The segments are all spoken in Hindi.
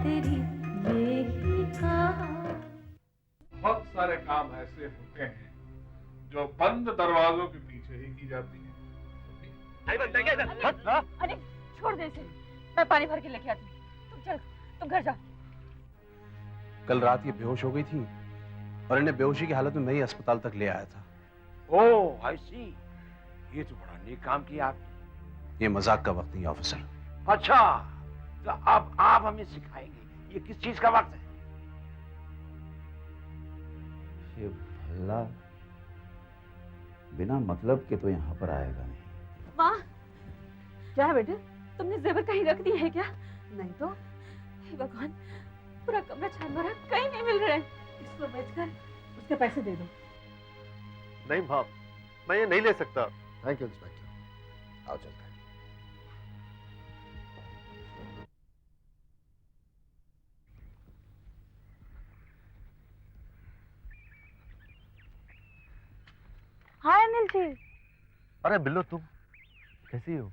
तेरी यही कहानी। बहुत सारे काम ऐसे होते हैं जो बंद दरवाजों के पीछे ही की जाती है। अरे छोड़ दे इसे, मैं पानी भर के लेके आती हूँ। तुम चल, तुम घर जाओ। कल रात ये बेहोश हो गई थी और इन्हें बेहोशी की हालत में मैं ही अस्पताल तक ले आया था। ओह आई सी, ये तो बड़ा नेक काम किया आपने। ये मजाक का वक्त नहीं ऑफिसर। अच्छा, तो अब आप हमें सिखाएंगे ये किस चीज का वक्त है? ये भला बिना मतलब के तो यहाँ पर आएगा नहीं। माँ, क्या है बेटे? तुमने जेवर कहीं रख दिया है क्या? नहीं तो। हे भगवान, पूरा कमरा छान मारा, कहीं नहीं मिल रहे। इसको बेचकर उसके पैसे दे दो। नहीं भाप, मैं ये नहीं ले सकता। थैंक यू इंस्पेक्टर, आओ चलते हैं। हाय अनिल जी। अरे बिल्लो, तुम कैसी हो?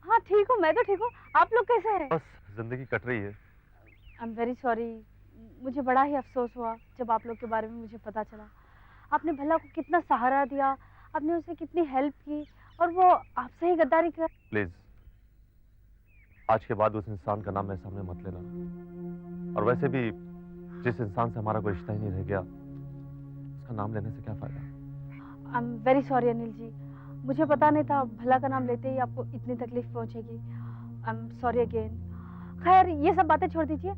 हाँ ठीक हूँ, मैं तो ठीक हूँ। आप लोग कैसे हैं? बस जिंदगी कट रही है। आई एम वेरी सॉरी, मुझे बड़ा ही अफसोस हुआ जब आप लोग के बारे में मुझे पता चला। आपने भला को कितना सहारा दिया, आपने उसे कितनी हेल्प की, और वो आपसे ही गद्दारी कर। प्लीज आज के बाद उस इंसान का नाम मेरे सामने मत लेना। और वैसे भी जिस इंसान से हमारा कोई रिश्ता ही नहीं रह गया, उसका नाम लेने से क्या फायदा? I am very sorry Anil ji, मुझे पता नहीं था भला का नाम लेते ही आपको इतनी तकलीफ पहुंचेगी। I am sorry again. खैर ये सब बातें छोड़ दीजिए।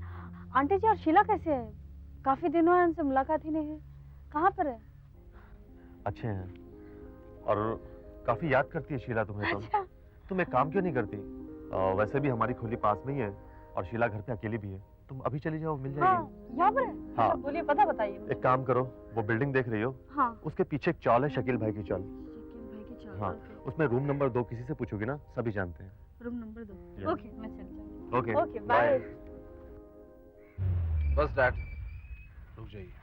आंटी जी और शीला कैसे है? काफी दिनों है उनसे मुलाकात ही नहीं है। कहाँ पर है? अच्छे हैं और काफी याद करती है शीला तुम्हें। अच्छा। तुम एक काम क्यों नहीं करती? वैसे भी हमारी खोली पास में ही है और शीला घर पे अकेली भी है। तुम अभी चली जाओ, मिल जाएगी। हाँ, यहाँ पर है? हाँ। बोलिए, पता बताइए। एक काम करो, वो बिल्डिंग देख रही हो? हाँ। उसके पीछे एक चॉल है, शकील भाई की चॉल। शकील भाई की चॉल। हाँ, उसमें रूम नंबर 2 किसी से पूछोगी ना, सभी जानते हैं। Room number 2। Yeah. ओके, मैं चली जाऊंगी। Okay okay, bye. बस डैड, रुक जाइए।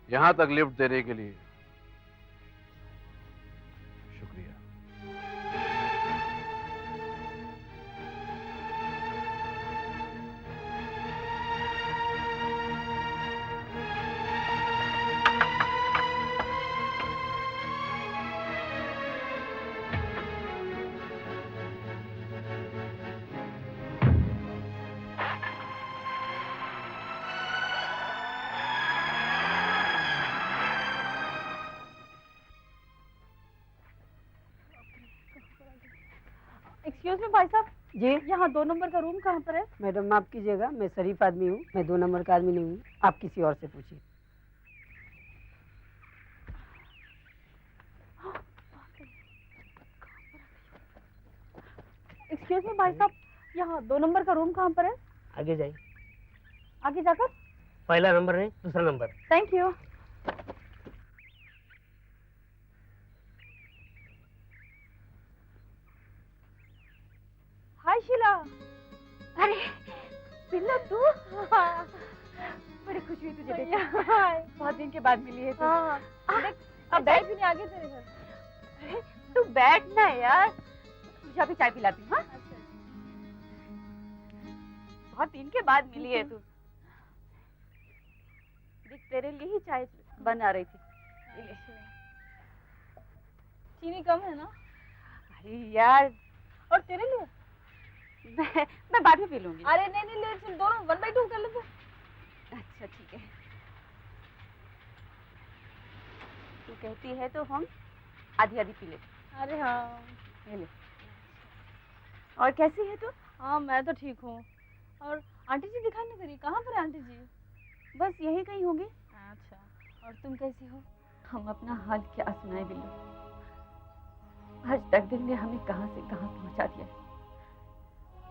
यहां तक लिफ्ट देने के लिए शुक्रिया। एक्सक्यूज मी भाई साहब, जी यहाँ 2 नंबर का रूम कहाँ पर है? मैडम, माफ कीजिएगा, मैं शरीफ आदमी हूँ, मैं 2 नंबर का आदमी नहीं हूँ। आप किसी और से पूछिए। एक्सक्यूज मी भाई साहब, यहाँ 2 नंबर का रूम कहाँ पर है? आगे जाइए। आगे जाकर? पहला नंबर नहीं, दूसरा number. Thank you. Hi Sheela. अरे बिल्लो, तू? बड़ी खुशी हुई तुझे देख। बहुत दिन के बाद मिली है तू। अब बैठ भी नहीं आगे तेरे घर। अरे तू बैठ ना यार, तुझे अभी चाय पिलाती हूँ। हाँ, बहुत दिन के बाद मिली है तू। देख, तेरे लिए ही चाय बना रही थी। चीनी कम है ना? अरे यार, और तेरे लिए? मैं बाद में पी लूंगी। अरे नहीं नहीं, ले फिर दोनों 1/2 कर लेते। अच्छा ठीक है, तू कहती है तो हम आधी आधी पी लेते। अरे हाँ, ले ले। और कैसी है तू? हाँ मैं तो ठीक हूँ। और आंटी जी दिखाई नहीं करी, कहाँ पर है आंटी जी? बस यही कहीं होंगी। अच्छा, और तुम कैसी हो? हम अपना हाल क्या सुनाए बिल्लू, आज तक दिन ने हमें कहां से कहां पहुंचा दिया।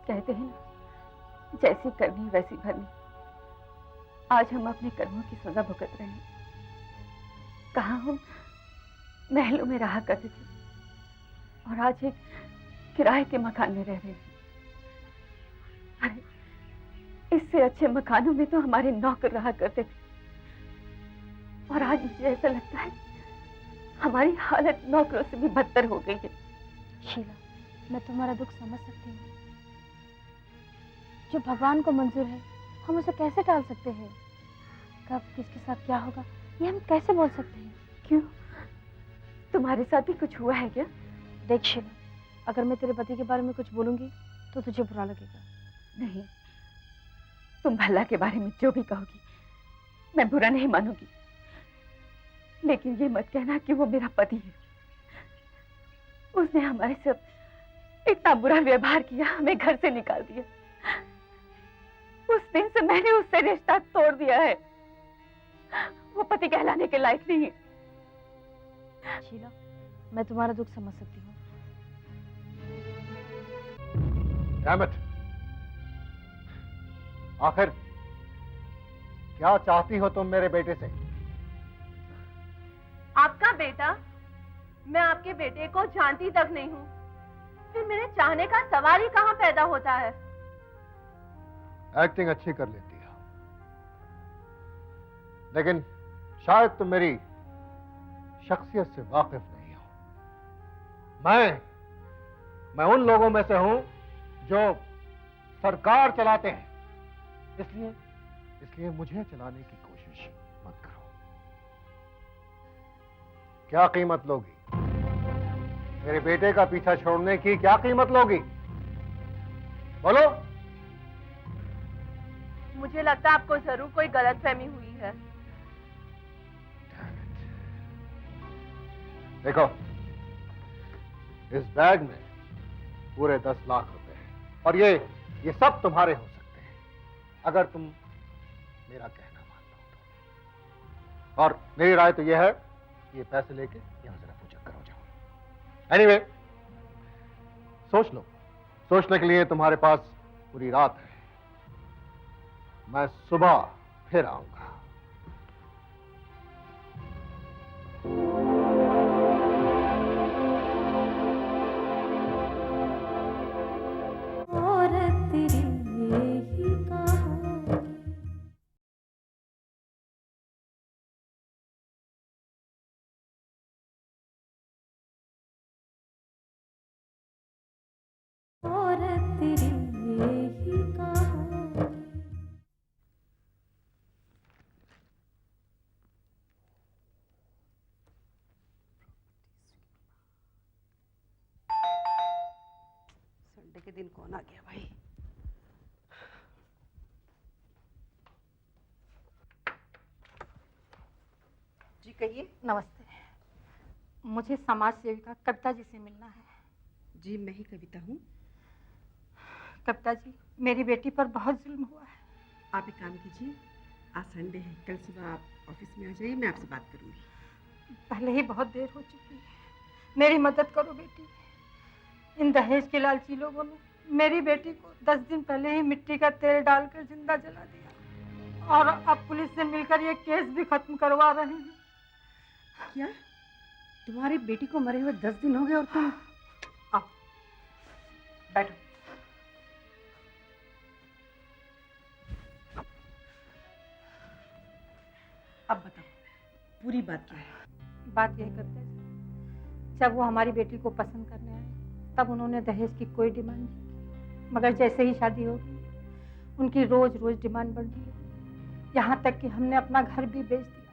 कहते हैं ना, जैसी करनी वैसी भरनी। आज हम अपने कर्मों की सजा भुगत रहे हैं। कहाँ हम महलों में रहा करते थे और आज एक किराए के मकान में रह रहे हैं। अरे इससे अच्छे मकानों में तो हमारे नौकर रहा करते थे, और आज मुझे ऐसा लगता है हमारी हालत नौकरों से भी बदतर हो गई है। शीला, मैं तुम्हारा दुख समझ सकती हूँ। जो भगवान को मंजूर है हम उसे कैसे टाल सकते हैं? कब किसके साथ क्या होगा ये हम कैसे बोल सकते हैं? क्यों, तुम्हारे साथ भी कुछ हुआ है क्या? देख शीला, अगर मैं तेरे पति के बारे में कुछ बोलूंगी तो तुझे बुरा लगेगा। नहीं, तुम भला के बारे में जो भी कहोगी मैं बुरा नहीं मानूंगी, लेकिन ये मत कहना कि वो मेरा पति है। उसने हमारे साथ इतना बुरा व्यवहार किया, हमें घर से निकाल दिया। उस दिन से मैंने उससे रिश्ता तोड़ दिया है। वो पति कहलाने के लायक नहीं है। शीला, मैं तुम्हारा दुख समझ सकती हूँ। आखिर क्या चाहती हो तुम मेरे बेटे से? आपका बेटा? मैं आपके बेटे को जानती तक नहीं हूँ, फिर मेरे चाहने का सवाल ही कहाँ पैदा होता है? एक्टिंग अच्छी कर लेती है, लेकिन शायद तुम मेरी शख्सियत से वाकिफ नहीं हो। मैं उन लोगों में से हूं जो सरकार चलाते हैं, इसलिए मुझे चलाने की कोशिश मत करो। क्या कीमत लोगी? मेरे बेटे का पीछा छोड़ने की क्या कीमत लोगी? बोलो। मुझे लगता है आपको जरूर कोई गलतफहमी हुई है। देखो, इस बैग में पूरे 10 लाख रुपए हैं और ये सब तुम्हारे हो सकते हैं अगर तुम मेरा कहना मान लो तो। और मेरी राय तो यह है कि ये पैसे लेके यहां जरा पूजा करो जाओ। एनीवे, सोच लो। सोचने के लिए तुम्हारे पास पूरी रात है। मैं सुबह फिर आऊंगा। संडे के दिन कौन आ गया भाई? जी कहिए। नमस्ते, मुझे समाज सेविका कविता जी से मिलना है। जी मैं ही कविता हूँ। कविता जी, मेरी बेटी पर बहुत जुल्म हुआ है। आप एक काम कीजिए, आज संडे है, कल सुबह आप ऑफिस में आ जाइए, मैं आपसे बात करूँगी। पहले ही बहुत देर हो चुकी है, मेरी मदद करो बेटी। इन दहेज के लालची लोगों ने मेरी बेटी को 10 दिन पहले ही मिट्टी का तेल डालकर जिंदा जला दिया और अब पुलिस से मिलकर ये केस भी खत्म करवा रहे हैं। क्या तुम्हारी बेटी को मरे हुए 10 दिन हो गए और तुम? आओ बैठो। अब बताओ पूरी बात क्या है? बात यही करते हैं, जब वो हमारी बेटी को पसंद करने आए तब उन्होंने दहेज की कोई डिमांड नहीं की, मगर जैसे ही शादी हो गई उनकी रोज रोज डिमांड बढ़ गई। यहाँ तक कि हमने अपना घर भी बेच दिया,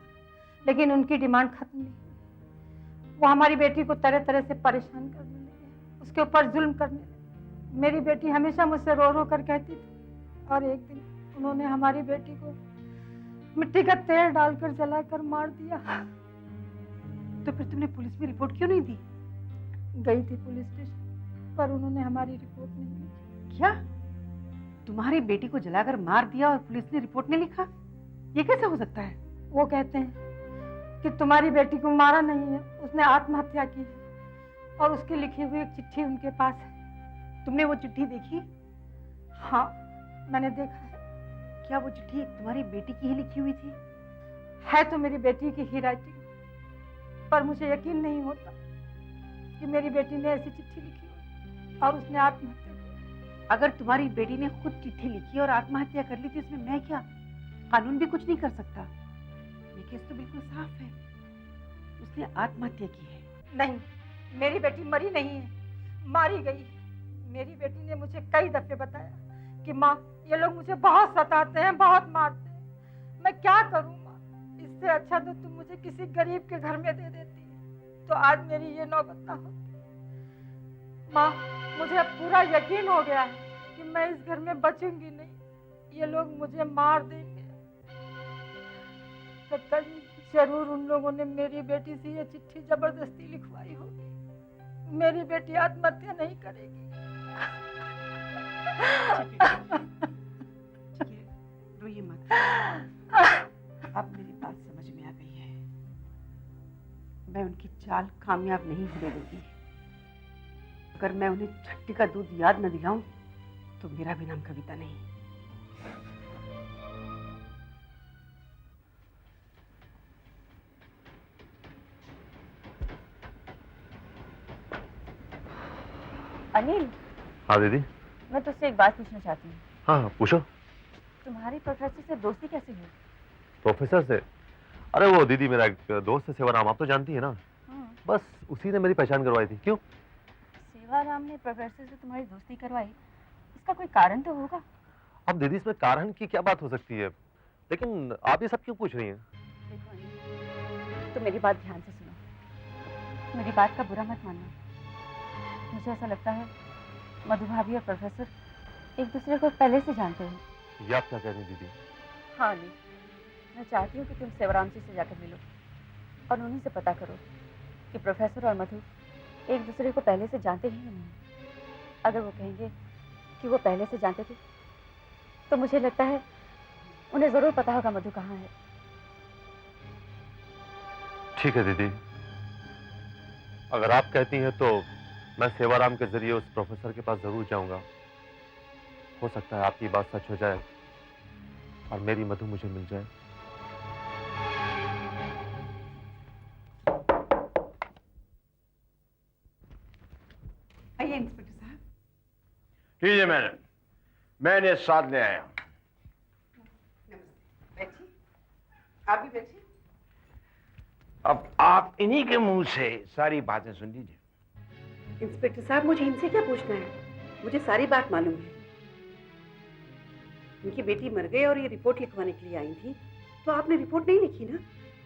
लेकिन उनकी डिमांड खत्म नहीं हुई। वो हमारी बेटी को तरह तरह से परेशान करने लगे, उसके ऊपर जुल्म करने लगे। मेरी बेटी हमेशा मुझसे रो रो कर कहती थी और एक दिन उन्होंने हमारी बेटी को मिट्टी का तेल डालकर जलाकर मार दिया। तो फिर तुमने पुलिस में रिपोर्ट क्यों नहीं दी? गई थी पुलिस स्टेशन, पर उन्होंने हमारी रिपोर्ट नहीं ली। क्या तुम्हारी बेटी को जलाकर मार दिया और पुलिस ने रिपोर्ट नहीं लिखा? ये कैसे हो सकता है? वो कहते हैं कि तुम्हारी बेटी को मारा नहीं है, उसने आत्महत्या की है और उसकी लिखी हुई एक चिट्ठी उनके पास है। तुमने वो चिट्ठी देखी? हाँ, मैंने देखा है। क्या वो चिट्ठी तुम्हारी बेटी की ही लिखी हुई थी? है तो मेरी बेटी की ही राइटिंग, पर मुझे यकीन नहीं होता कि मेरी बेटी ने ऐसी चिट्ठी लिखी हो और उसने आत्महत्या की। अगर तुम्हारी बेटी ने खुद चिट्ठी लिखी और आत्महत्या कर ली थी, इसमें मैं क्या? कानून भी कुछ नहीं कर सकता। ये केस तो बिल्कुल साफ है। उसने आत्महत्या की है। नहीं, मेरी बेटी मरी नहीं है, मारी गई। मेरी बेटी ने मुझे कई दफे बताया कि माँ, ये लोग मुझे बहुत सताते हैं, बहुत मारते हैं। मैं क्या करूँ माँ? इससे अच्छा तो तुम मुझे किसी गरीब के घर में दे देती, तो आज मेरी ये नौबत ना होती। माँ, मुझे अब पूरा यकीन हो गया है कि मैं इस घर में बचूंगी नहीं। ये लोग मुझे मार देंगे। पता नहीं, जरूर उन लोगों ने मेरी बेटी से ये चिट्ठी जबरदस्ती लिखवाई होगी। मेरी बेटी आत्महत्या नहीं करेगी। रोइए मत। अब मेरी बात समझ में आ गई है। मैं उनकी चाल कामयाब नहीं होने दूंगी। अगर मैं उन्हें छट्टी का दूध याद न दिलाऊं तो मेरा भी नाम कविता नहीं। अनिल। हाँ दीदी। मैं तुझसे एक बात पूछना चाहती हूँ। हाँ पूछो। तुम्हारी प्रोफेसर से दोस्ती कैसे हुई? प्रोफेसर से? अरे वो दीदी मेरा एक दोस्त है सेवाराम, आप तो जानती है ना। बस उसी ने मेरी पहचान करवाई थी। क्यों? सेवाराम ने प्रोफेसर से तुम्हारी दोस्ती करवाई, इसका कोई कारण तो होगा। अब दीदी इसमें कारण की क्या बात हो सकती है? लेकिन आप ये सब क्यों पूछ रही हैं? देखो अनिल, तो मेरी बात ध्यान से सुनो। मेरी बात का बुरा मत मानना। मुझे ऐसा लगता है मधु भाभी और प्रोफेसर एक दूसरे को पहले से जानते हैं। ये आप क्या कह रही हैं दीदी? हाँ अनिल, मैं चाहती हूँ कि तुम सेवाराम जी से जाकर मिलो और उन्हीं से पता करो कि प्रोफेसर और मधु एक दूसरे को पहले से जानते ही नहीं। अगर वो कहेंगे कि वो पहले से जानते थे तो मुझे लगता है उन्हें जरूर पता होगा मधु कहाँ है। ठीक है दीदी, अगर आप कहती हैं तो मैं सेवाराम के जरिए उस प्रोफेसर के पास जरूर जाऊंगा। हो सकता है आपकी बात सच हो जाए और मेरी मधु मुझे मिल जाए। आइए इंस्पेक्टर साहब। ठीक है मैडम, मैंने साथ ले आया हूं। बैठिए, आप भी बैठिए। अब आप इन्हीं के मुंह से सारी बातें सुन लीजिए। इंस्पेक्टर साहब, मुझे इनसे क्या पूछना है? मुझे सारी बात मालूम है। उनकी बेटी मर गई और ये रिपोर्ट लिखवाने के लिए आई थी, तो आपने रिपोर्ट नहीं लिखी ना?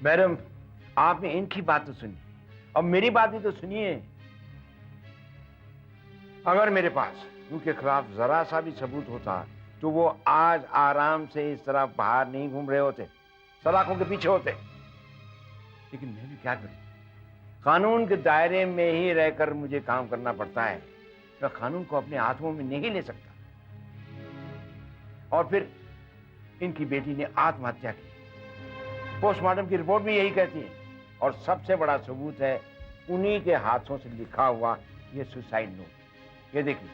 मैडम, आपने इनकी बात तो सुनी, अब मेरी बात भी तो सुनिए। अगर मेरे पास उनके खिलाफ जरा सा भी सबूत होता तो वो आज आराम से इस तरह बाहर नहीं घूम रहे होते, सलाखों के पीछे होते। लेकिन मैं भी क्या करूं, कानून के दायरे में ही रहकर मुझे काम करना पड़ता है। मैं कानून को अपने हाथों में नहीं ले सकता। और फिर इनकी बेटी ने आत्महत्या की, पोस्टमार्टम की रिपोर्ट भी यही कहती है। और सबसे बड़ा सबूत है उन्हीं के हाथों से लिखा हुआ ये सुसाइड नोट। ये देखिए।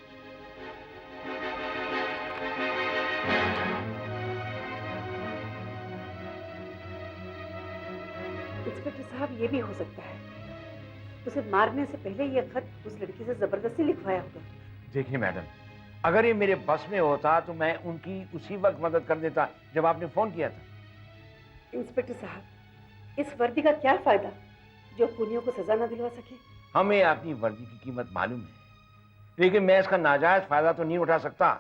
इंस्पेक्टर साहब, ये भी हो सकता है उसे मारने से पहले ये खत उस लड़की से जबरदस्ती लिखवाया होगा। देखिए मैडम, अगर ये मेरे बस में होता तो मैं उनकी उसी वक्त मदद कर देता जब आपने फोन किया था। इंस्पेक्टर साहब, इस वर्दी का क्या फायदा जो खूनियों को सजा न दिलवा सके? हमें अपनी वर्दी की कीमत मालूम है, लेकिन मैं इसका नाजायज फायदा तो नहीं उठा सकता।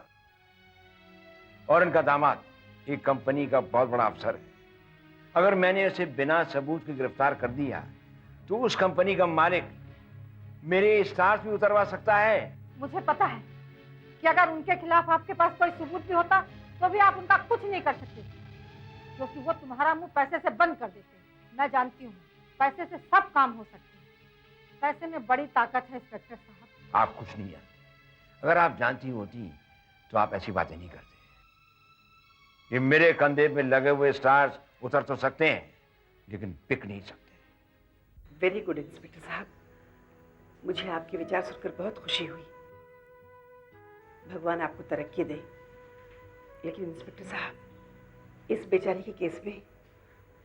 और इनका दामाद एक कंपनी का बहुत बड़ा अफसर है। अगर मैंने उसे बिना सबूत के गिरफ्तार कर दिया तो उस कंपनी का मालिक मेरे स्टार्स भी उतरवा सकता है। मुझे पता है कि अगर उनके खिलाफ आपके पास कोई सबूत भी होता तो भी आप उनका कुछ नहीं कर सकते, क्योंकि वो तुम्हारा मुंह पैसे से बंद कर देते। मैं जानती हूँ, पैसे से सब काम हो सकते हैं। पैसे में बड़ी ताकत है इंस्पेक्टर साहब। आप कुछ नहीं जानती। अगर आप जानती होती तो आप ऐसी बातें नहीं करते। ये मेरे कंधे पे लगे हुए स्टार्स उतर तो सकते हैं, लेकिन बिक नहीं सकते। वेरी गुड इंस्पेक्टर साहब, मुझे आपके विचार सुनकर बहुत खुशी हुई। भगवान आपको तरक्की दे। लेकिन इंस्पेक्टर साहब, इस बेचारी के केस में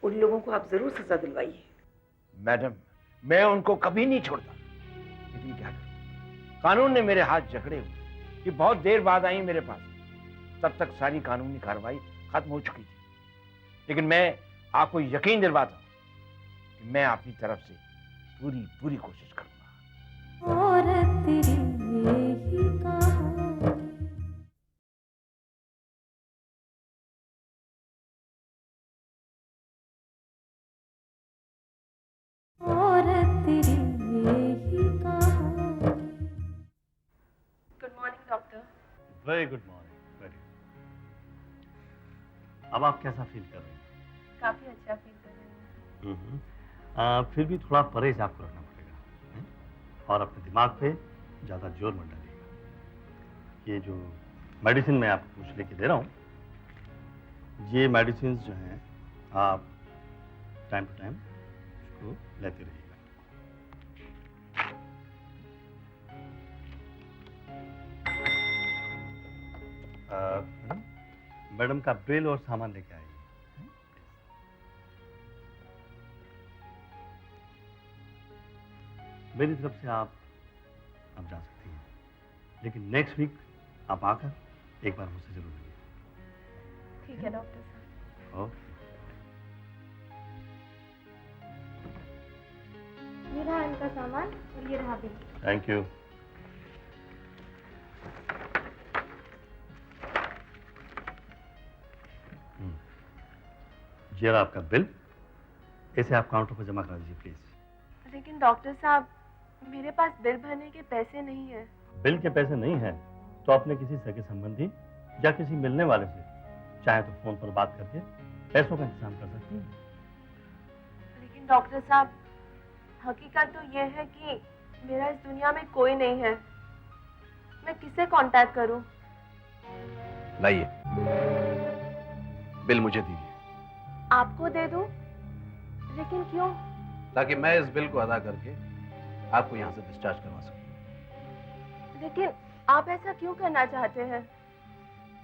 उन लोगों को आप जरूर सजा दिलवाइए। मैडम, मैं उनको कभी नहीं छोड़ता, लेकिन क्या करूं, कानून ने मेरे हाथ जकड़े हुए। कि बहुत देर बाद आई मेरे पास, तब तक सारी कानूनी कार्रवाई खत्म हो चुकी थी। लेकिन मैं आपको यकीन दिलवाता हूं कि मैं अपनी तरफ से पूरी पूरी कोशिश करूंगा। और तेरी यही कहानी और तेरी यही कहानी। Good morning doctor. Very good morning, very. अब आप कैसा फील कर रहे हैं? काफी अच्छा फील कर रही हूँ। फिर भी थोड़ा परहेज आपको रखना पड़ेगा, हैं? और अपने दिमाग पे ज़्यादा जोर मत डालिएगा। ये जो मेडिसिन मैं आपको कुछ लेके दे रहा हूँ, ये मेडिसिन जो हैं आप टाइम टू टाइम उसको लेते रहिएगा। मैडम का बिल और सामान लेके आइए। मेरी तरफ से आप अब जा सकती हैं, लेकिन नेक्स्ट वीक आप आकर एक बार मुझसे जरूर मिलिए। ठीक है डॉक्टर साहब। ओके। ये रहा इनका सामान और ये रहा बिल। Thank you. ये रहा आपका बिल, इसे आप काउंटर पर जमा करा दीजिए प्लीज। लेकिन डॉक्टर साहब, मेरे पास बिल भरने के पैसे नहीं है। बिल के पैसे नहीं हैं तो अपने किसी सगे संबंधी या किसी मिलने वाले से चाहे तो फोन पर बात करके पैसों का इंतजाम कर सकती हैं। लेकिन डॉक्टर साहब, हकीकत तो ये है कि मेरा इस दुनिया में कोई नहीं है। मैं किसे कांटेक्ट करूं? लाइए, बिल मुझे दीजिए। आपको दे दूं? लेकिन क्यों? ताकि मैं इस बिल को अदा करके आपको यहाँ से डिस्चार्ज करवा सकूं। लेकिन आप ऐसा क्यों करना चाहते हैं?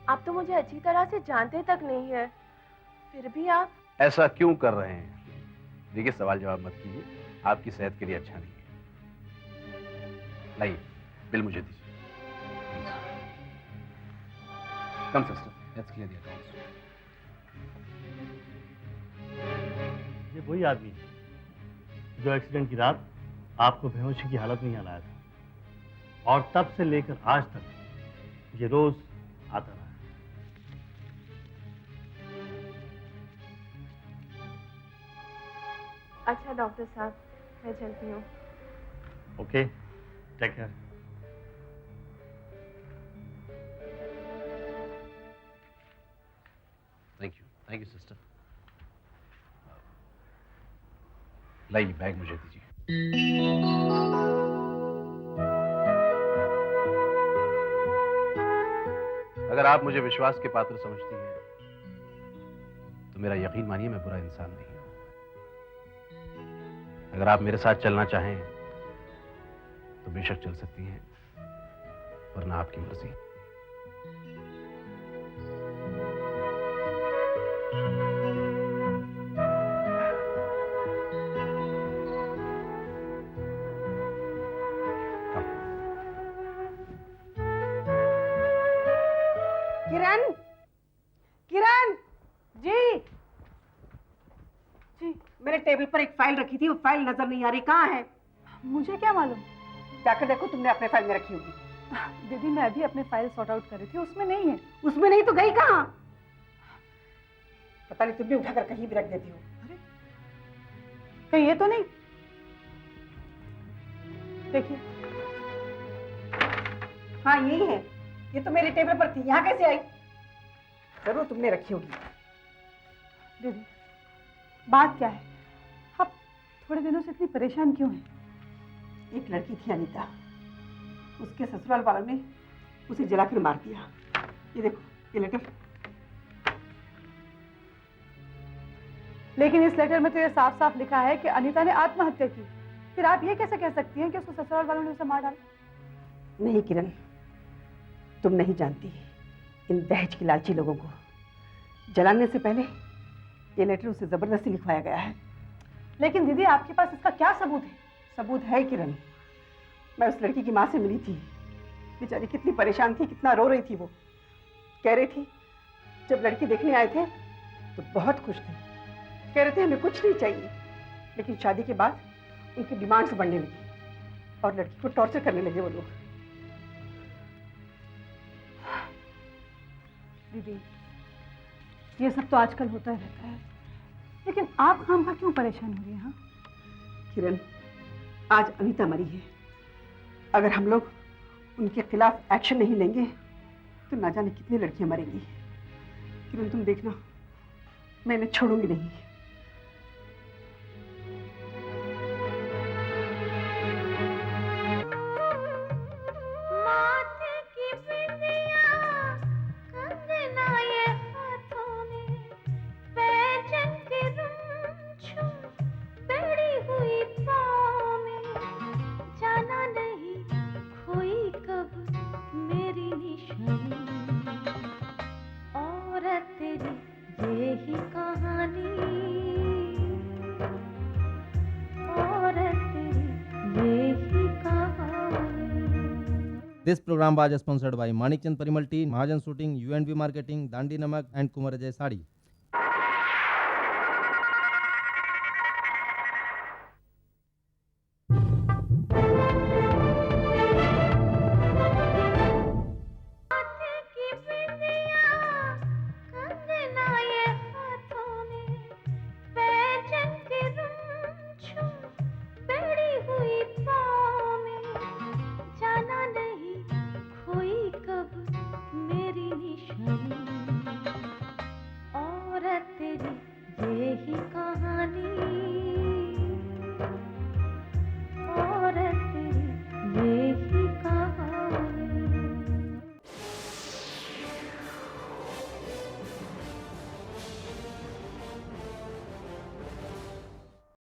आप तो मुझे अच्छी तरह से जानते तक नहीं है, फिर भी आप ऐसा क्यों कर रहे हैं? देखिए, सवाल जवाब मत कीजिए, आपकी सेहत के लिए अच्छा नहीं है। लाइए, बिल मुझे दीजिए। Come sister, let's clear the accounts. ये वही आदमी है जो एक्सीडेंट की रात आपको बेहोशी की हालत में यहाँ लाया था, और तब से लेकर आज तक ये रोज आता रहा है। अच्छा डॉक्टर साहब, मैं चलती हूँ। Okay, take care. Thank you sister. लाइए, बैग मुझे दीजिए। अगर आप मुझे विश्वास के पात्र समझती हैं तो मेरा यकीन मानिए, मैं बुरा इंसान नहीं हूं। अगर आप मेरे साथ चलना चाहें तो बेशक चल सकती हैं, वरना आपकी मर्जी। किरण, किरण जी, जी मैंने टेबल पर एक फाइल रखी थी, वो फाइल नजर नहीं आ रही, कहाँ है? मुझे क्या मालूम? जाकर देखो, तुमने अपने फाइल में रखी होगी। दीदी, मैं अभी अपने फाइल सॉर्ट आउट कर रही थी, उसमें नहीं है। उसमें नहीं तो गई कहाँ? पता नहीं, तुम भी उठाकर कहीं भी रख देती हो। अरे, कहीं ये तो नहीं? देखिए। हाँ, यही है। ये तो मेरी टेबल पर थी, यहाँ कैसे आई? जरूर तुमने रखी होगी। दीदी, बात क्या है? आप थोड़े दिनों से इतनी परेशान क्यों हैं? एक लड़की थी अनीता, उसके ससुराल वालों ने उसे जलाकर मार दिया। ये देखो, ये लेटर। लेकिन इस लेटर में तो ये साफ साफ लिखा है कि अनीता ने आत्महत्या की। फिर आप ये कैसे कह सकती हैं कि उसके ससुराल वालों ने उसे मार डाला? नहीं किरण, तुम नहीं जानती इन दहेज की लालची लोगों को। जलाने से पहले ये लेटर उसे जबरदस्ती लिखवाया गया है। लेकिन दीदी, आपके पास इसका क्या सबूत है? सबूत है किरण। मैं उस लड़की की माँ से मिली थी, बेचारी कितनी परेशान थी, कितना रो रही थी। वो कह रही थी जब लड़की देखने आए थे तो बहुत खुश थे, कह रहे थे हमें कुछ नहीं चाहिए, लेकिन शादी के बाद उनकी डिमांड्स बढ़ने लगी और लड़की को टॉर्चर करने लगे वो लोग। दीदी, ये सब तो आजकल होता ही रहता है, लेकिन आप खामखा क्यों परेशान हो रही हैं? हाँ? किरण, आज अनीता मरी है। अगर हम लोग उनके खिलाफ एक्शन नहीं लेंगे तो ना जाने कितनी लड़कियां मरेंगी। किरण, तुम देखना, मैं इन्हें छोड़ूंगी नहीं। This program was sponsored by Manikchand Parimal Tea, Mahajan Shooting, UNV Marketing, Dandi Namak and Kumar Ajay Sari.